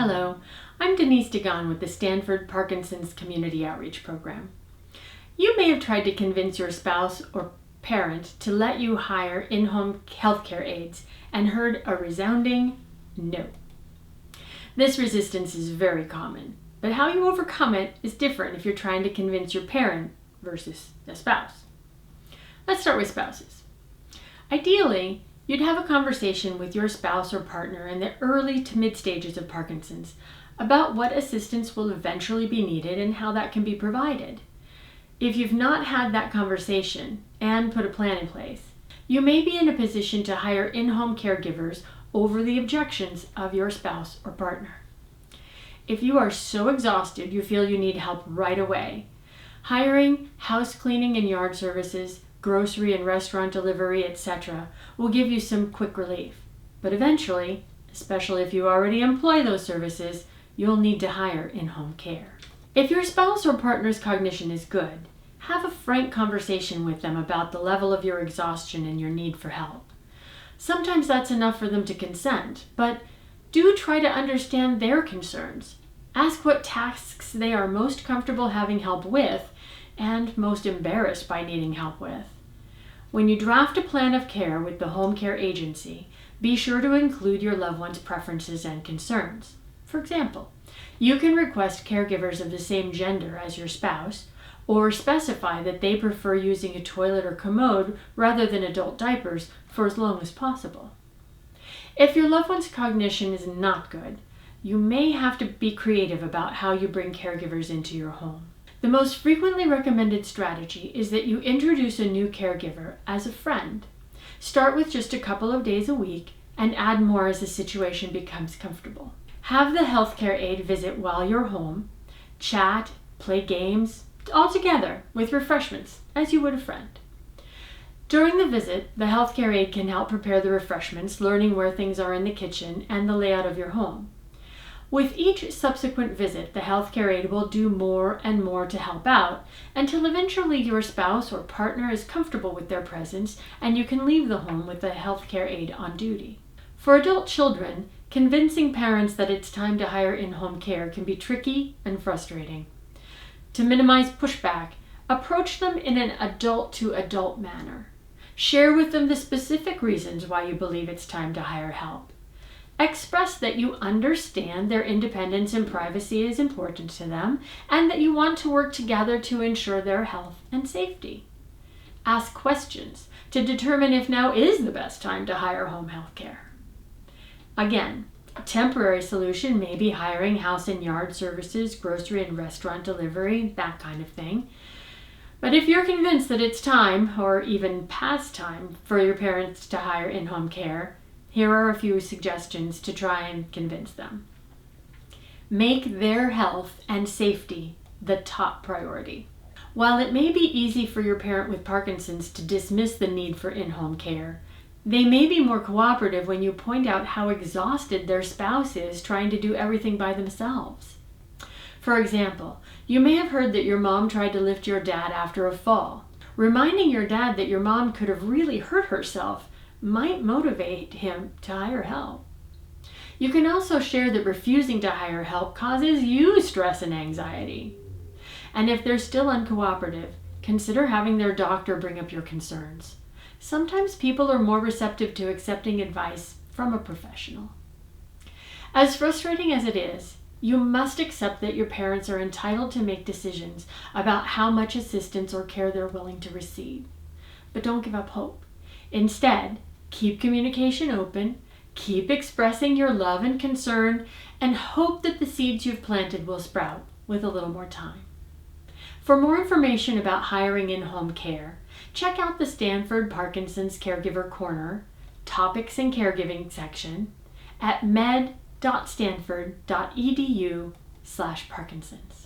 Hello, I'm Denise Dagan with the Stanford Parkinson's Community Outreach Program. You may have tried to convince your spouse or parent to let you hire in-home healthcare aides and heard a resounding no. This resistance is very common, but how you overcome it is different if you're trying to convince your parent versus a spouse. Let's start with spouses. Ideally, you'd have a conversation with your spouse or partner in the early to mid stages of Parkinson's about what assistance will eventually be needed and how that can be provided. If you've not had that conversation and put a plan in place, you may be in a position to hire in-home caregivers over the objections of your spouse or partner. If you are so exhausted you feel you need help right away, hiring house cleaning and yard services, grocery and restaurant delivery, etc. will give you some quick relief. But eventually, especially if you already employ those services, you'll need to hire in-home care. If your spouse or partner's cognition is good, have a frank conversation with them about the level of your exhaustion and your need for help. Sometimes that's enough for them to consent, but do try to understand their concerns. Ask what tasks they are most comfortable having help with and most embarrassed by needing help with. When you draft a plan of care with the home care agency, be sure to include your loved one's preferences and concerns. For example, you can request caregivers of the same gender as your spouse, or specify that they prefer using a toilet or commode rather than adult diapers for as long as possible. If your loved one's cognition is not good, you may have to be creative about how you bring caregivers into your home. The most frequently recommended strategy is that you introduce a new caregiver as a friend. Start with just a couple of days a week and add more as the situation becomes comfortable. Have the healthcare aide visit while you're home, chat, play games, all together with refreshments as you would a friend. During the visit, the healthcare aide can help prepare the refreshments, learning where things are in the kitchen and the layout of your home. With each subsequent visit, the healthcare aide will do more and more to help out until eventually your spouse or partner is comfortable with their presence and you can leave the home with the healthcare aide on duty. For adult children, convincing parents that it's time to hire in-home care can be tricky and frustrating. To minimize pushback, approach them in an adult-to-adult manner. Share with them the specific reasons why you believe it's time to hire help. Express that you understand their independence and privacy is important to them and that you want to work together to ensure their health and safety. Ask questions to determine if now is the best time to hire home health care. Again, a temporary solution may be hiring house and yard services, grocery and restaurant delivery, that kind of thing. But if you're convinced that it's time, or even past time, for your parents to hire in-home care, here are a few suggestions to try and convince them. Make their health and safety the top priority. While it may be easy for your parent with Parkinson's to dismiss the need for in-home care, they may be more cooperative when you point out how exhausted their spouse is trying to do everything by themselves. For example, you may have heard that your mom tried to lift your dad after a fall. Reminding your dad that your mom could have really hurt herself might motivate him to hire help. You can also share that refusing to hire help causes you stress and anxiety. And if they're still uncooperative, consider having their doctor bring up your concerns. Sometimes people are more receptive to accepting advice from a professional. As frustrating as it is, you must accept that your parents are entitled to make decisions about how much assistance or care they're willing to receive. But don't give up hope. Instead, keep communication open, keep expressing your love and concern, and hope that the seeds you've planted will sprout with a little more time. For more information about hiring in-home care, check out the Stanford Parkinson's Caregiver Corner, Topics and Caregiving section at med.stanford.edu/Parkinson's.